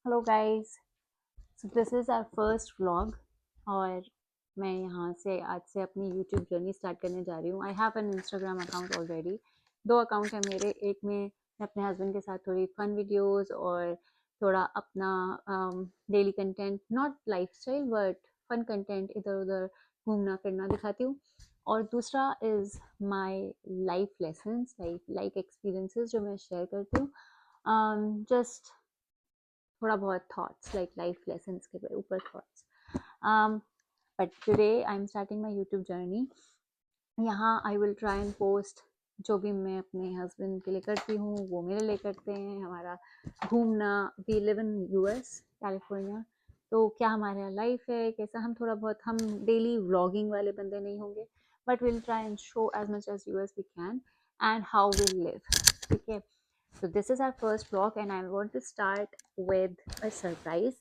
Hello guys. So this is our first vlog और मैं यहाँ से आज से अपनी यूट्यूब जर्नी स्टार्ट करने जा रही हूँ। I have an Instagram account already. 2 account हैं मेरे। एक में मैं अपने हस्बैंड के साथ थोड़ी फन वीडियोस और थोड़ा अपना daily content, not lifestyle but fun content, इधर-उधर घूमना फिरना दिखाती हूँ। और दूसरा is my life lessons, life experiences जो मैं शेयर करती हूँ। जस्ट थोड़ा बहुत थॉट्स, लाइक लाइफ लेसन्स के ऊपर thoughts. But today I am starting my YouTube journey. यहाँ I will try and post जो भी मैं अपने हस्बैंड के लिए करती हूँ वो मेरे लिए करते हैं। हमारा घूमना, we live in US California, तो क्या हमारे यहाँ लाइफ है, कैसा, हम थोड़ा बहुत, हम डेली व्लॉगिंग वाले बंदे नहीं होंगे, but will try and show as much as US we can and how will live. ठीक है, so this is our first vlog and I want to start with a surprise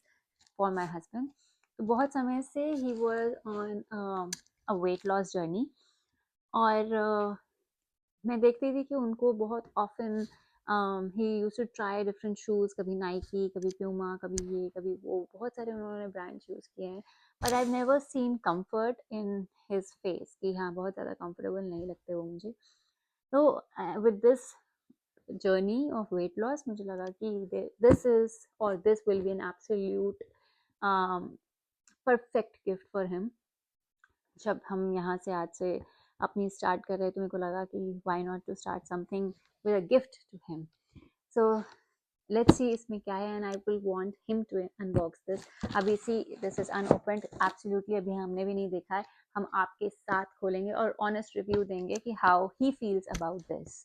for my husband. तो बहुत समय से he was on a weight loss journey और मैं देखती थी कि उनको बहुत often he used to try different shoes, कभी Nike, कभी Puma, कभी ये कभी वो, बहुत सारे उन्होंने ब्रांड यूज़ किए हैं, but I've never seen comfort in his face कि हाँ बहुत ज़्यादा comfortable नहीं लगते वो मुझे। तो with this journey of weight loss मुझे लगा कि this is or this will be an absolute perfect gift for him। जब हम यहाँ से आज से अपनी स्टार्ट कर रहे हैं तो मेरे को लगा कि why not to start something with a gift to him। so let's see इसमें क्या है and I will want him to unbox this। अभी see this is unopened absolutely, अभी हमने भी नहीं देखा है। हम आपके साथ खोलेंगे और honest review देंगे कि how he feels about this।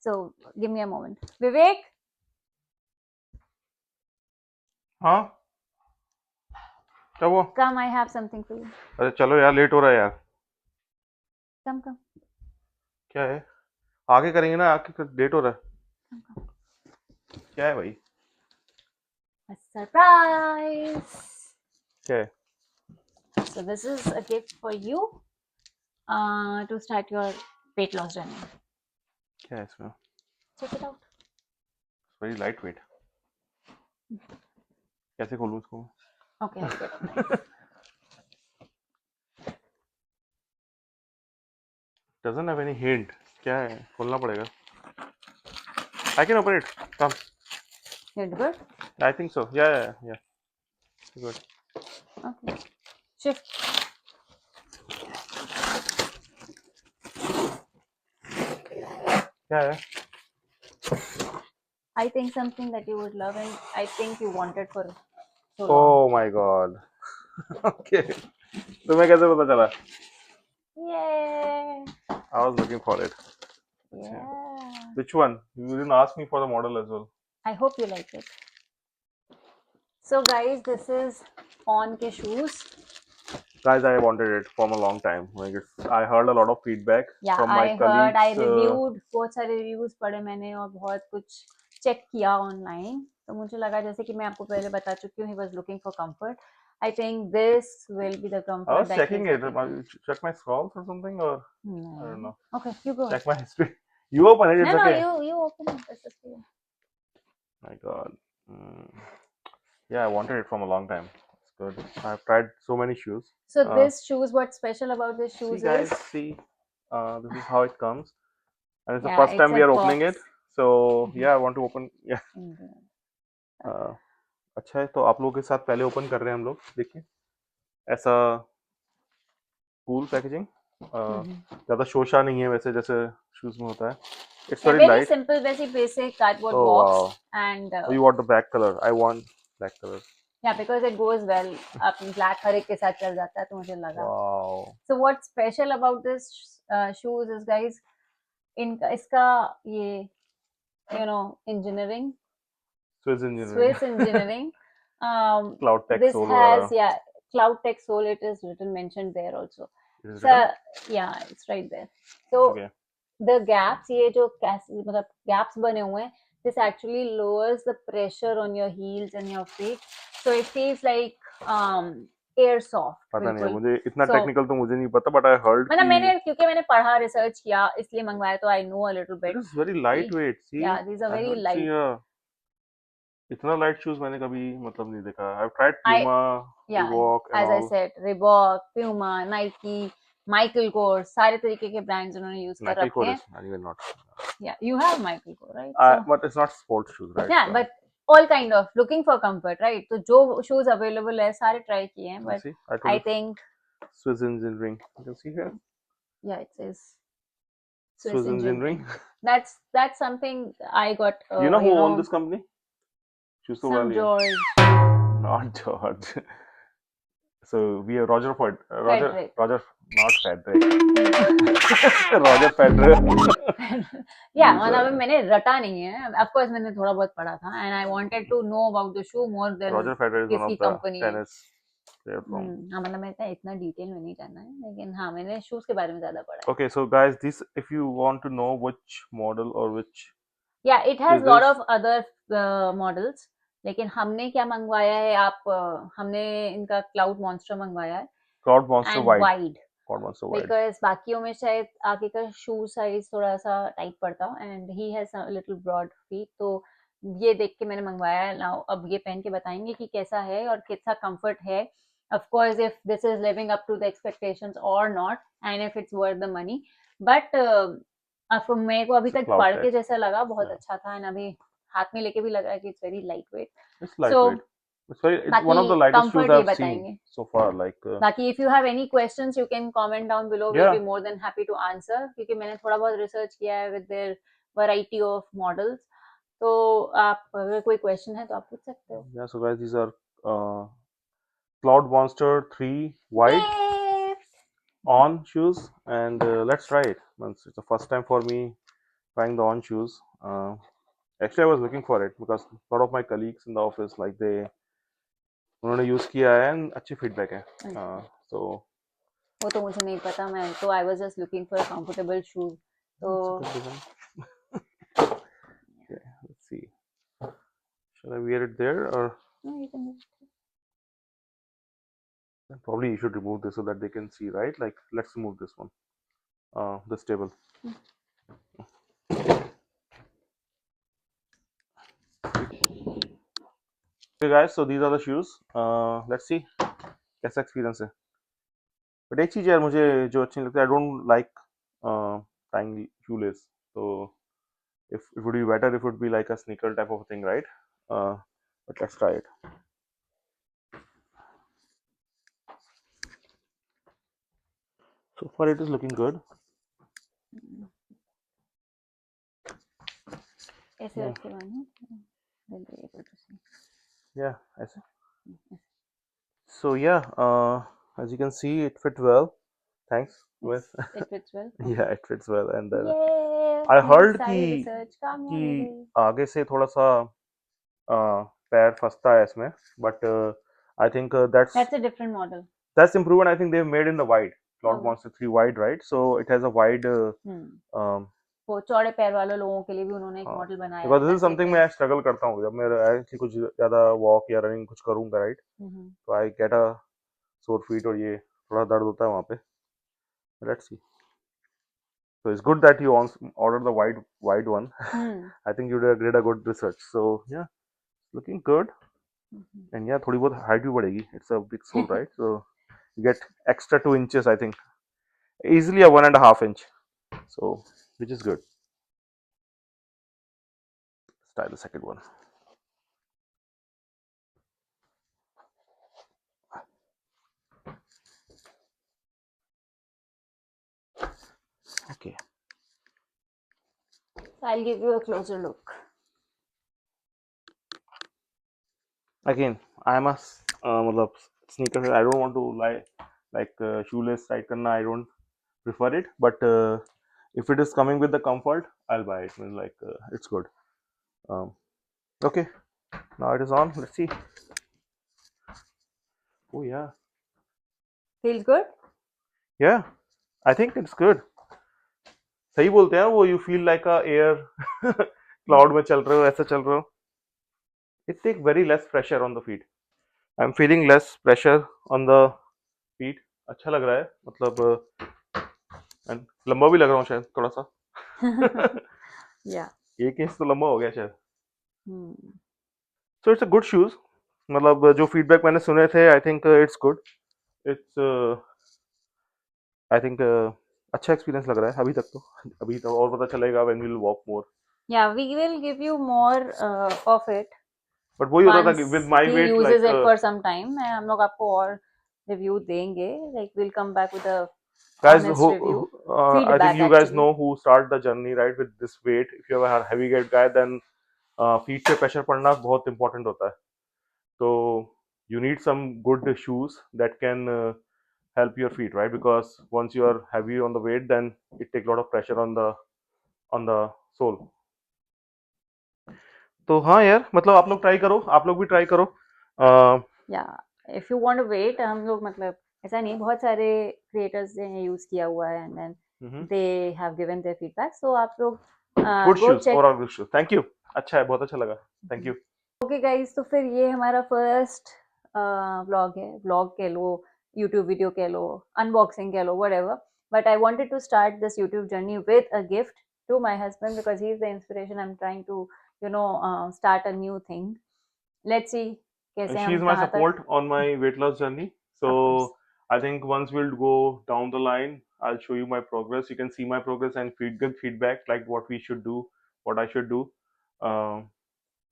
so give me a moment। विवेक, हाँ, क्या हुआ? come, I have something for you। अरे चलो यार, लेट हो रहा है यार। come क्या है? आगे करेंगे ना, आगे लेट हो रहा है। come क्या है भाई? a surprise। क्या है? so this is a gift for you to start your weight loss journey। क्या है इसमें? check it out। Very light weight. कैसे खोलूँ इसको? okay, I'll get a knife। Doesn't have any hint. क्या है? खोलना पड़ेगा। I can open it. Come. you're good। I think so. या गुड। okay, shift। क्या है? I think something that you would love and I think you wanted for so long। Oh my God. Okay, तुम्हें कैसे पता चला? yeah I was looking for it. अच्छा, yeah which one? You didn't ask me for the model as well. I hope you like it। so guys, this is on के shoes। Guys, I wanted it from a long time. Like I heard a lot of feedback या from my I heard, colleagues. I reviewed, बहुत सारे reviews पढ़े मैंने और बहुत कुछ check किया ऑनलाइन, तो मुझे लगा जैसे कि मैं आपको पहले बता चुकी हूँ, he was looking for comfort. I think this will be the I comfort was that he checking is it. Looking. Check my scrolls or something, or I don't नहीं, know. Okay you go. Check my history. You open it. No It's no, okay. You open it, this is for My God. Mm. Yeah, I wanted it from a long time. It's good. I've tried so many shoes. So this shoes, what special about this See, shoes guys, is, see. This is how it comes, and it's the या first it's time a we are opening it. Box. So yeah, I want to open. Yeah. Uh, अच्छा है, तो आप लोगों के साथ पहले open कर रहे हैं हम लोग। देखिए, ऐसा कूल पैकेजिंग। ज़्यादा शोशा नहीं है वैसे, जैसे शूज में होता है। इट्स या वेरी वेरी लाइट। सिंपल, वैसी basic cardboard oh box wow. And you want the black colour? I want black colour. yeah, because it goes well। आप ब्लैक हर एक के साथ चल जाता है, तो मुझे लगा। Wow. so what's special about this shoes is guys, इनका इसका ये engineering, Swiss engineering. Swiss engineering। Cloud tech this sole has, वगैरह। yeah, cloud tech sole, it is written, mentioned there also। It is so written. yeah, it's right there। so okay. the gaps, ये जो मतलब gaps बने हुए हैं, this actually lowers the pressure on your heels and your feet, so it feels like air soft पता नहीं है बिल्कुल। मुझे, इतना so टेक्निकल तो मुझे नहीं पता, बट आई हर्ड मतलब कि मैंने, क्योंकि मैंने पढ़ा, रिसर्च किया, इसलिए मंगवाया, तो I know a little it bit is very light कि weight. See, yeah, these are I very heard, see, light। इतना लाइट शूज मैंने कभी मतलब नहीं देखा. I have tried I Puma, yeah, Reebok and as I all. said, Reebok, Puma, Nike, Michael Kors, सारे तरीके के ब्रांड्स उन्होंने यूज कर Michael रखे हैं. Kors is even not. Yeah, you have Michael Kors, right? So But it's not sports shoes, right? yeah, but all kind of looking for comfort, right? तो जो shoes available है सारे try किए हैं, but See, I told I you, think Swiss engineering. You can see here, yeah, it says Swiss Swiss engineering. engineering. That's something I got. You know who owned this company? Shoes तो Some वाली है. George Not George. So we have Roger Frederick. not Frederick. Roger Federer. Yeah, These मतलब are मैंने रटा नहीं है. Of course मैंने थोड़ा बहुत पढ़ा था, and I wanted to know about the shoe more than Roger Federer is one किसकी of the कंपनी है. tennis players from. हाँ मतलब मैं इतना डिटेल में नहीं जानना है, लेकिन हाँ मैंने शूज के बारे में ज्यादा पढ़ा है. Okay, so guys, this if you want to know which model or which Yeah, it has is lot this, of other models. लेकिन हमने क्या मंगवाया है हमने इनका क्लाउड मॉन्स्टर मंगवाया है Cloud Monster and Wide. Wide, Cloud Monster Wide. Because बाकियों में शायद आगे का शू साइज थोड़ा सा टाइट पड़ता and he has little broad feet. तो ये देख के मैंने मंगवाया है. नाउ अब ये पहन के बताएंगे कि कैसा है और कितना कंफर्ट है. Of course if this is living up to the expectations और not, and if it's worth the money. But अब मेरे को अभी It's a तक cloud पढ़ के type. जैसा लगा, बहुत Yeah. अच्छा था. एंड अभी हाथ में लेके भी लग रहा है कि it's very light weight. It's So lightweight. It's one of the बाकी lightest shoes कंफर्ट ये I've seen बताएंगे. so far. Like बाकी if you have any questions you can comment down below. We will yeah, be more than happy to answer, क्योंकि मैंने थोड़ा बहुत research किया है with their variety of models. तो आप अगर कोई क्वेश्चन है तो आप पूछ सकते हो. yeah. So guys, these are Cloud Monster 3 Wide Yay! on shoes, and let's try it. It's the first time for me trying the on shoes. Actually, I was looking for it because a lot of my colleagues in the office, like उन्होंने use किया है and अच्छी feedback है. So वो तो मुझे नहीं पता. मैं तो I was just looking for a comfortable shoes. तो it's a good design. Okay, let's see. Should I wear it there or you can probably you should remove this so that they can see, right? Like let's remove this one, this table. Okay guys, so these are the shoes. Let's see कैसा experience है. But एक चीज यार मुझे जो अच्छी लगती है, I don't like tying shoelace. So if it would be better if it would be like a sneaker type of thing, right? But let's try it. So far it is looking good. ऐसे Yeah. रखे हुए हैं. Then be able to see. Yeah, ऐसे. So yeah, as you can see, it fit well. Thanks, Wes. It fits well. Yeah, it fits well. And Yay! I मेरी heard सारी कि research कामयाब हो गई. आगे से थोड़ा सा पैर फंसता है इसमें, but I think That's a different model. that's improvement. I think they've made in the wide Cloud Okay. Monster 3 wide, right? So it has a wide वो चौड़े पैर वाले लोगों के लिए भी उन्होंने एक हाँ, मॉडल बनाया because this है is something मैं स्ट्रगल करता हूँ जब मैं actually कुछ ज्यादा वॉक या रनिंग कुछ करूंगा, राइट? तो I get a sore feet और ये थोड़ा दर्द होता है वहाँ पे. Let's see. So it's good that you ordered the wide one. I think you did a good research. So yeah, looking good. And yeah, थोड़ी बहुत height भी बढ़ेगी. It's a big sole, right? So you get extra 2 inches, I think. Easily a 1.5 inch. So which is good. Let's try the second one. Okay. So I'll give you a closer look. Again, I'm a मतलब sneaker. I don't want to like shoeless side करना. I don't prefer it. But if it is coming with the comfort, I'll buy it. Like it's good. Okay. Now it is on. Let's see. Oh yeah. Feels good? Yeah. I think it's good. सही बोलते हैं वो, you feel like a air cloud में चल रहे हो, ऐसा चल रहे हो. It take very less pressure on the feet. I'm feeling less pressure on the feet. अच्छा लग रहा है, मतलब and लंबा भी लग रहा हूँ शायद थोड़ा सा. Yeah. एक इंच तो लंबा हो गया शायद. So it's a good shoes, मतलब जो फीडबैक मैंने सुने थे, I think it's good, it's I think अच्छा एक्सपीरियंस लग रहा है अभी तक तो। अभी तो और पता चलेगा when we will walk more. Yeah, we will give you more of it but वही होता था कि once with my he weight uses like it for some time. मैं हम लोग आपको और रिव्यू देंगे, like we'll come back with a guys honest review, I think feedback you guys actually. know who start the journey right with this weight. If you have a heavy weight guy, then feet पे pressure पड़ना बहुत important होता है, तो you need some good shoes that can help your feet, right? Because once you are heavy on the weight, then it takes a lot of pressure on the sole. तो हाँ यार, मतलब आप लोग ट्राई करो, आप लोग भी ट्राई करो। Yeah, if you want to wait, हम लोग मतलब ऐसा नहीं, बहुत सारे creators ने use किया हुआ है and then they have given their feedback, so आप लोग good go shoes, check. Overall good shoes, thank you, अच्छा है, बहुत अच्छा लगा, थैंक यू। ओके गाइस, तो फिर ये हमारा फर्स्ट व्लॉग है, व्लॉग कह लो, यूट्यूब वीडियो कह लो, अनबॉक्सिंग कह लो, whatever, but I wanted to start this YouTube journey with a gift to my husband because he is the inspiration. I am trying to start a new thing. Let's see कैसे She हम is my कहाँ तक। support on my weight loss journey. Of course. So I think once we'll go down the line, I'll show you my progress. You can see my progress and good feedback, like what we should do, what I should do. Uh,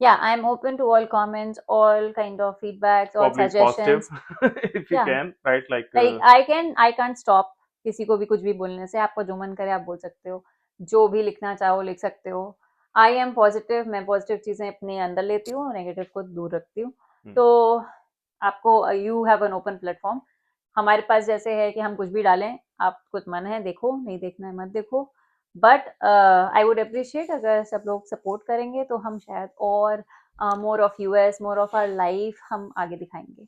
Yeah, I'm open to all comments, all kind of feedbacks, all Probably positive suggestions. if you Yeah, can, right? Like like I can't stop किसी को भी कुछ भी बोलने से। आपको जो मन करे आप बोल सकते हो, जो भी लिखना चाहो लिख सकते हो। आई एम पॉजिटिव, मैं पॉजिटिव चीजें अपने अंदर लेती हूँ, नेगेटिव को दूर रखती हूँ। hmm, तो आपको you have an open platform. हमारे पास जैसे है कि हम कुछ भी डालें, आप कुछ मन है देखो, नहीं देखना है मत देखो, बट आई वुड अप्रिशिएट अगर सब लोग सपोर्ट करेंगे तो हम शायद और more of US, more of our life हम आगे दिखाएंगे।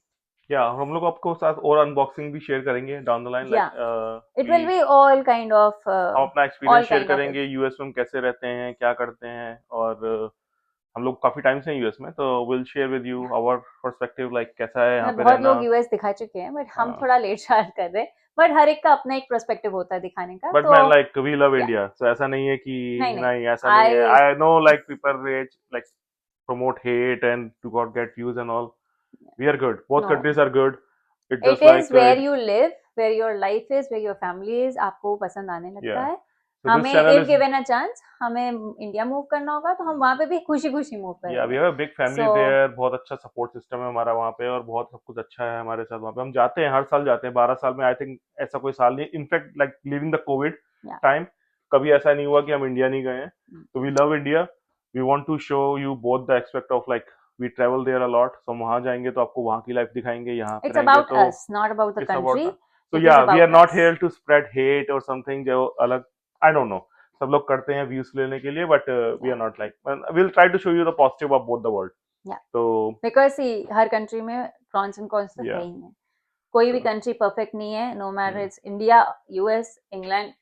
yeah, हम लोग आपको साथ और अनबॉक्सिंग भी शेयर करेंगे डाउन द लाइन, या like it we will be all kind of हम अपना all experience share kind of करेंगे यूएस में हम कैसे रहते हैं, क्या करते हैं, और हम लोग काफी टाइम से हैं यूएस में, तो will share with you our perspective, like कैसा है यहाँ मतलब पे बहुत रहना। लोग यूएस दिखा चुके हैं, बट हम थोड़ा लेट स्टार्ट कर रहे हैं, बट हर एक का अपना एक पर्सपेक्टिव होता है दिखाने का। बट तो मैन लाइक वी लव या इंडिया, सो ऐसा नहीं है कि नहीं नहीं, नहीं, ऐसा नहीं है। I I know like people raise like promote hate and to God get views and all. We are good. Both नो, countries are good. It's it just is like where you live, where your life is, where your family is, आपको पसंद आने लगता yeah. है। So this हमें channel if is given a chance हमें India move करना होगा तो हम वहां पे भी खुशी खुशी मूव yeah. We करेंगे। have a big so family there. बहुत अच्छा सपोर्ट सिस्टम है हमारा वहाँ पे, और बहुत सब कुछ अच्छा है हमारे साथ वहाँ पे। हम जाते हैं, हर साल जाते हैं, 12 साल में आई थिंक ऐसा कोई साल नहीं, in fact like living the Covid या टाइम कभी ऐसा नहीं हुआ कि हम इंडिया नहीं गए हैं। तो we love India, we want to show you both the aspect of like we travel there a lot, तो हम वहाँ जाएंगे तो आपको वहाँ की लाइफ दिखाएंगे, यहाँ पे इट्स रहेंगे अबाउट तो us, not about the it's about country, that. So it is yeah, we are about not us. here to spread hate or something जो अलग, I don't know, सब लोग करते हैं व्यूज लेने के लिए, but we are not like, we'll try to show you the positive of both the world. या So बिकॉज सी हर कंट्री में प्रॉन्स एंड कॉन्स तो है yeah, ही है। कोई भी so, कंट्री परफेक्ट नहीं है, no matter hmm, it's India, US, England,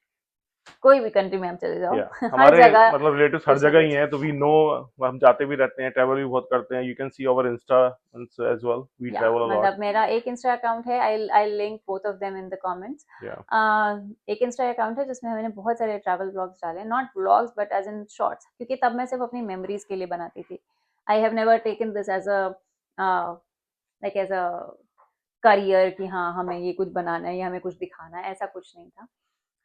कोई भी कंट्री में आप चले जाओ yeah, हर हमारे जगह मतलब रिलेटिव्स हर कुछ ना जगह ही कुछ। हैं, तो we know, हम जाते भी रहते हैं, ट्रैवल भी बहुत करते हैं। You can see our Insta as well, we या travel a lot. मतलब मेरा एक इंस्टा अकाउंट है, I I link both of them in the comments. Yeah, एक इंस्टा अकाउंट है जिसमें मैंने बहुत सारे ट्रैवल ब्लॉग्स डाले, not blogs but as in shorts, क्योंकि तब मैं सिर्फ अपनी मेमोरीज के लिए बनाती थी। I have never taken this as a like as a career कि हाँ हमें ये कुछ बनाना है या हमें कुछ दिखाना है, ऐसा कुछ नहीं था।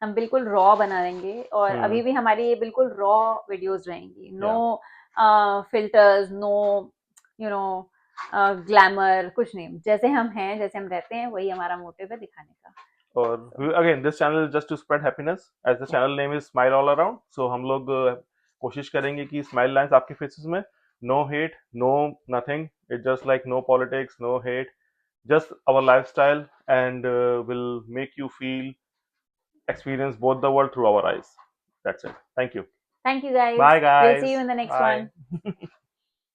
हम बिल्कुल रॉ बनाएंगे और hmm, अभी भी हमारी ये बिल्कुल रॉ वीडियोस रहेंगी, no yeah. Filters, no you know glamour, कुछ नहीं, जैसे हम हैं जैसे हम रहते हैं वही हमारा मोटिव है दिखाने का। और So, again this channel is just to spread happiness, as the yeah. Channel name is smile all around, so हम लोग कोशिश करेंगे कि स्माइल लाइंस आपके फेसेस में, no hate, no nothing, it just like no politics, no hate, just our lifestyle, and will make you feel experience both the world through our eyes. That's it. Thank you. Thank you guys. Bye We'll see guys. you in the next one. Bye.